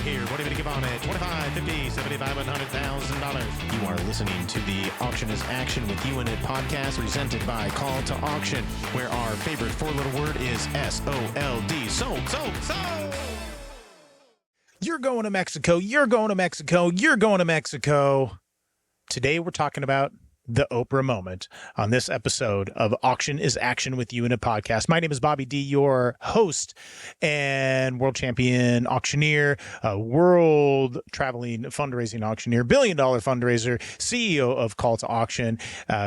here. What do you give on it? 25, 50, 75, $100,000. You are listening to the Auction is Action with You in It podcast presented by Call to Auction, where our favorite four-letter word is S-O-L-D. Sold. You're going to Mexico. You're going to Mexico. You're going to Mexico. Today we're talking about the Oprah Moment on this episode of Auction is Action with You in a podcast. My name is Bobby D, your host and world champion auctioneer, world traveling fundraising auctioneer, billion-dollar fundraiser, CEO of Call to Auction,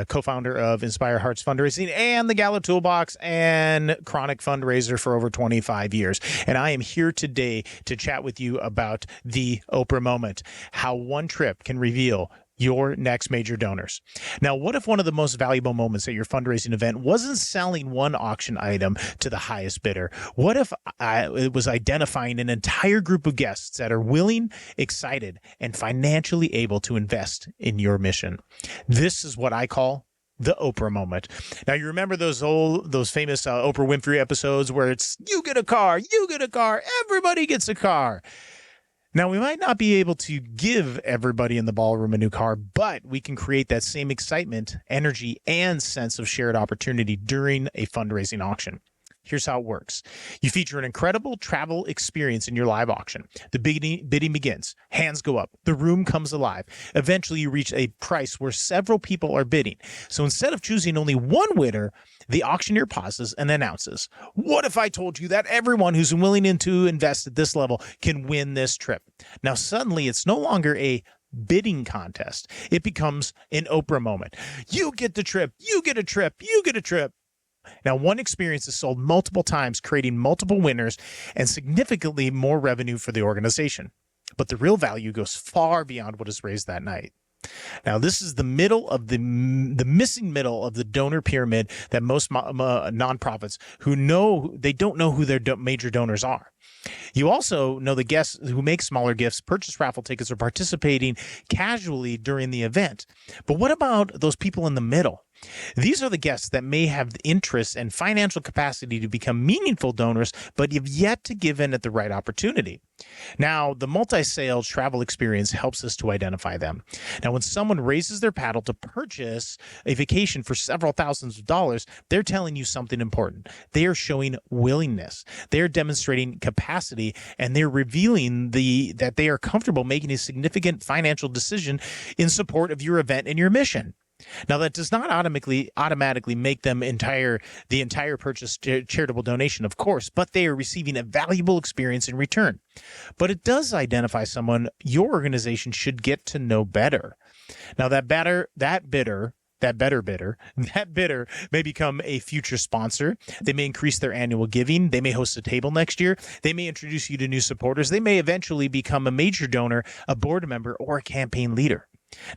co-founder of Inspire Hearts Fundraising and the Gala Toolbox, and chronic fundraiser for over 25 years. And I am here today to chat with you about the Oprah Moment, how one trip can reveal your next major donors. Now, what if one of the most valuable moments at your fundraising event wasn't selling one auction item to the highest bidder? What if it was identifying an entire group of guests that are willing, excited, and financially able to invest in your mission? This is what I call the Oprah Moment. Now, you remember those famous Oprah Winfrey episodes where it's, you get a car, everybody gets a car. Now, we might not be able to give everybody in the ballroom a new car, but we can create that same excitement, energy, and sense of shared opportunity during a fundraising auction. Here's how it works. You feature an incredible travel experience in your live auction. The bidding begins. Hands go up. The room comes alive. Eventually, you reach a price where several people are bidding. So instead of choosing only one winner, the auctioneer pauses and announces, what if I told you that everyone who's willing to invest at this level can win this trip? Now, suddenly, it's no longer a bidding contest. It becomes an Oprah moment. You get the trip. You get a trip. You get a trip. Now, one experience is sold multiple times, creating multiple winners and significantly more revenue for the organization. But the real value goes far beyond what is raised that night. Now, this is the middle of the missing middle of the donor pyramid that most nonprofits don't know who their major donors are. You also know the guests who make smaller gifts, purchase raffle tickets, or participating casually during the event. But what about those people in the middle? These are the guests that may have the interest and financial capacity to become meaningful donors, but have yet to give in at the right opportunity. Now, the multi-sales travel experience helps us to identify them. Now, when someone raises their paddle to purchase a vacation for several thousands of dollars, they're telling you something important. They are showing willingness. They're demonstrating capacity, and they're revealing that they are comfortable making a significant financial decision in support of your event and your mission. Now, that does not automatically make them the entire purchase charitable donation, of course, but they are receiving a valuable experience in return. But it does identify someone your organization should get to know better. Now, that bidder may become a future sponsor. They may increase their annual giving. They may host a table next year. They may introduce you to new supporters. They may eventually become a major donor, a board member, or a campaign leader.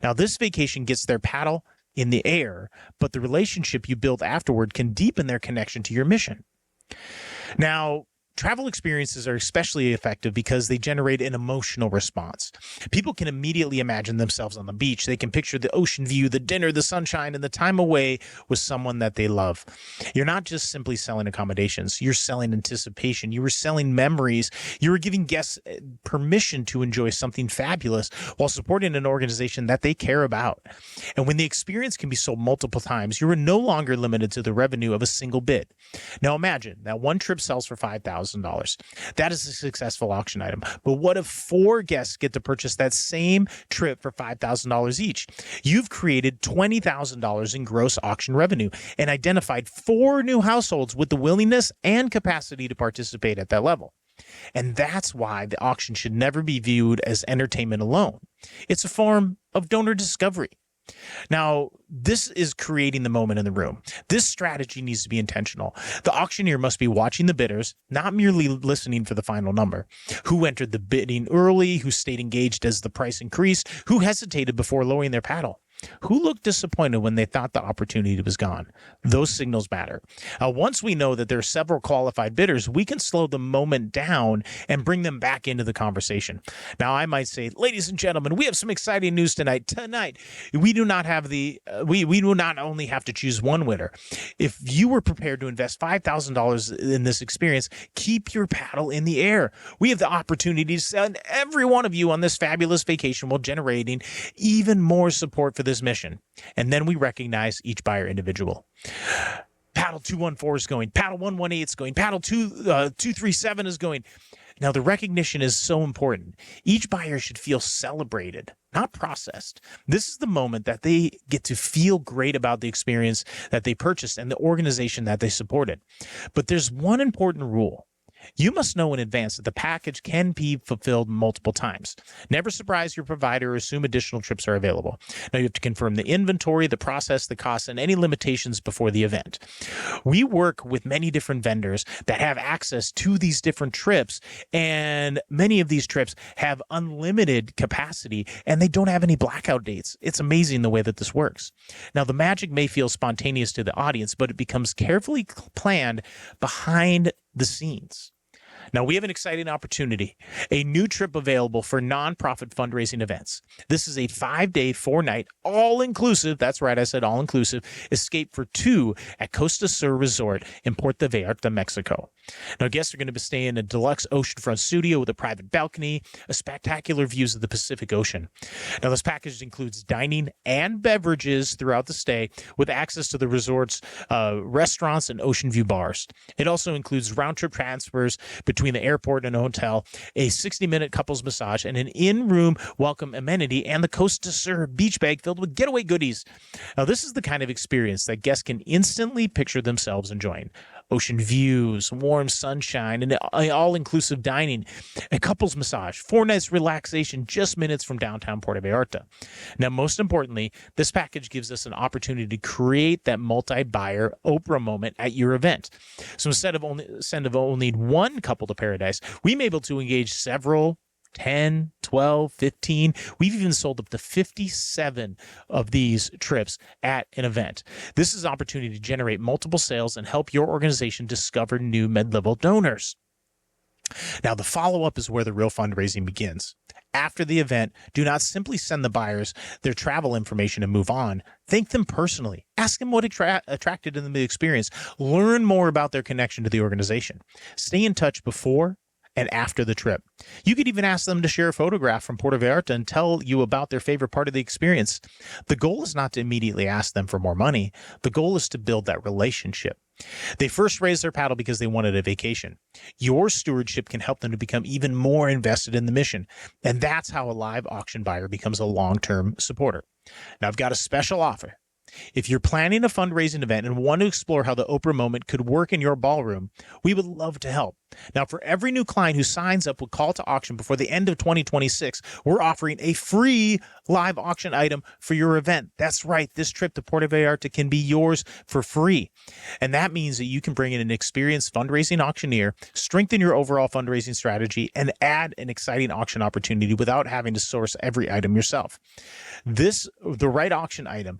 Now, this vacation gets their paddle in the air, but the relationship you build afterward can deepen their connection to your mission. Now, travel experiences are especially effective because they generate an emotional response. People can immediately imagine themselves on the beach. They can picture the ocean view, the dinner, the sunshine, and the time away with someone that they love. You're not just simply selling accommodations. You're selling anticipation. You are selling memories. You are giving guests permission to enjoy something fabulous while supporting an organization that they care about. And when the experience can be sold multiple times, you are no longer limited to the revenue of a single bid. Now imagine that one trip sells for $5,000. That is a successful auction item. But what if 4 guests get to purchase that same trip for $5,000 each? You've created $20,000 in gross auction revenue and identified 4 new households with the willingness and capacity to participate at that level. And that's why the auction should never be viewed as entertainment alone. It's a form of donor discovery. Now, this is creating the moment in the room. This strategy needs to be intentional. The auctioneer must be watching the bidders, not merely listening for the final number. Who entered the bidding early, who stayed engaged as the price increased, who hesitated before lowering their paddle. Who looked disappointed when they thought the opportunity was gone? Those signals matter. Once we know that there are several qualified bidders, we can slow the moment down and bring them back into the conversation. Now, I might say, ladies and gentlemen, we have some exciting news tonight. We do not have we do not only have to choose one winner. If you were prepared to invest $5,000 in this experience, keep your paddle in the air. We have the opportunity to send every one of you on this fabulous vacation while generating even more support for this mission. And then we recognize each buyer individual. Paddle 214 is going. Paddle 118 is going. Paddle 237 is going. Now, the recognition is so important. Each buyer should feel celebrated, not processed. This is the moment that they get to feel great about the experience that they purchased and the organization that they supported. But there's one important rule. You must know in advance that the package can be fulfilled multiple times. Never surprise your provider or assume additional trips are available. Now, you have to confirm the inventory, the process, the costs, and any limitations before the event. We work with many different vendors that have access to these different trips, and many of these trips have unlimited capacity, and they don't have any blackout dates. It's amazing the way that this works. Now, the magic may feel spontaneous to the audience, but it becomes carefully planned behind the scenes. Now, we have an exciting opportunity, a new trip available for nonprofit fundraising events. This is a 5-day, 4-night, all-inclusive, that's right, I said all-inclusive, escape for 2 at Costa Sur Resort in Puerto Vallarta, Mexico. Now, guests are going to be staying in a deluxe oceanfront studio with a private balcony, a spectacular views of the Pacific Ocean. Now, this package includes dining and beverages throughout the stay with access to the resort's restaurants and ocean view bars. It also includes round-trip transfers between the airport and a hotel, a 60-minute couples massage, and an in-room welcome amenity, and the Costa Sur beach bag filled with getaway goodies. Now, this is the kind of experience that guests can instantly picture themselves enjoying. Ocean views, warm sunshine, and all-inclusive dining, a couples massage, 4 nights relaxation, just minutes from downtown Puerto Vallarta. Now, most importantly, this package gives us an opportunity to create that multi-buyer Oprah moment at your event. So instead of only one couple to paradise, we may be able to engage several, 10, 12, 15. We've even sold up to 57 of these trips at an event. This is an opportunity to generate multiple sales and help your organization discover new mid-level donors. Now, the follow-up is where the real fundraising begins. After the event, do not simply send the buyers their travel information and move on. Thank them personally. Ask them what attracted them to the experience. Learn more about their connection to the organization. Stay in touch before and after the trip. You could even ask them to share a photograph from Puerto Vallarta and tell you about their favorite part of the experience. The goal is not to immediately ask them for more money. The goal is to build that relationship. They first raised their paddle because they wanted a vacation. Your stewardship can help them to become even more invested in the mission. And that's how a live auction buyer becomes a long-term supporter. Now, I've got a special offer. If you're planning a fundraising event and want to explore how the Oprah moment could work in your ballroom, we would love to help. Now, for every new client who signs up with Call to Auction before the end of 2026, we're offering a free live auction item for your event. That's right. This trip to Puerto Vallarta can be yours for free. And that means that you can bring in an experienced fundraising auctioneer, strengthen your overall fundraising strategy, and add an exciting auction opportunity without having to source every item yourself. The right auction item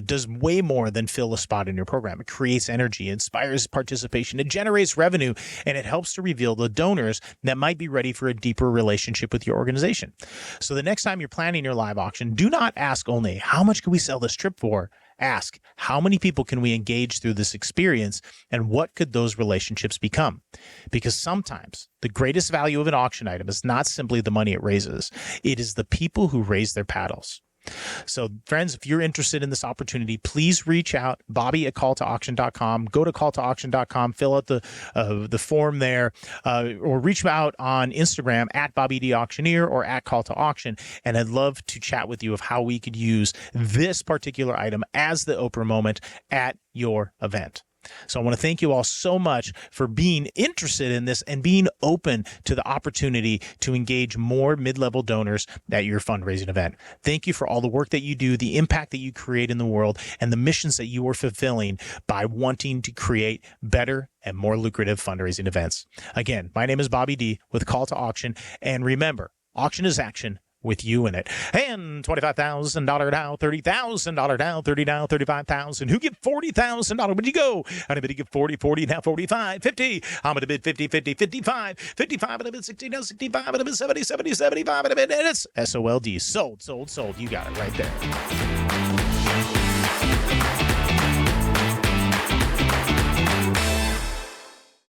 does way more than fill a spot in your program. It creates energy, inspires participation, it generates revenue, and it helps to reveal the donors that might be ready for a deeper relationship with your organization. So the next time you're planning your live auction, do not ask only, how much can we sell this trip for? Ask, how many people can we engage through this experience, and what could those relationships become? Because sometimes the greatest value of an auction item is not simply the money it raises. It is the people who raise their paddles. So, friends, if you're interested in this opportunity, please reach out, Bobby@calltoauction.com. Go to calltoauction.com, fill out the form there, or reach out on Instagram @BobbyDAuctioneer or @calltoauction. And I'd love to chat with you of how we could use this particular item as the Oprah moment at your event. So I want to thank you all so much for being interested in this and being open to the opportunity to engage more mid-level donors at your fundraising event. Thank you for all the work that you do, the impact that you create in the world, and the missions that you are fulfilling by wanting to create better and more lucrative fundraising events. Again, my name is Bobby D with Call to Auction. And remember, auction is action with you in it. And $25,000 down, $30,000 down, 30 down, 35,000. Who give $40,000? Would you go? Anybody give 40, 40, now 45, 50. I'm going to bid 50, 50, 55, 55, and a bid 60, now 65, and a bid 70, 70, 75, and a bid, and it's SOLD. Sold. You got it right there.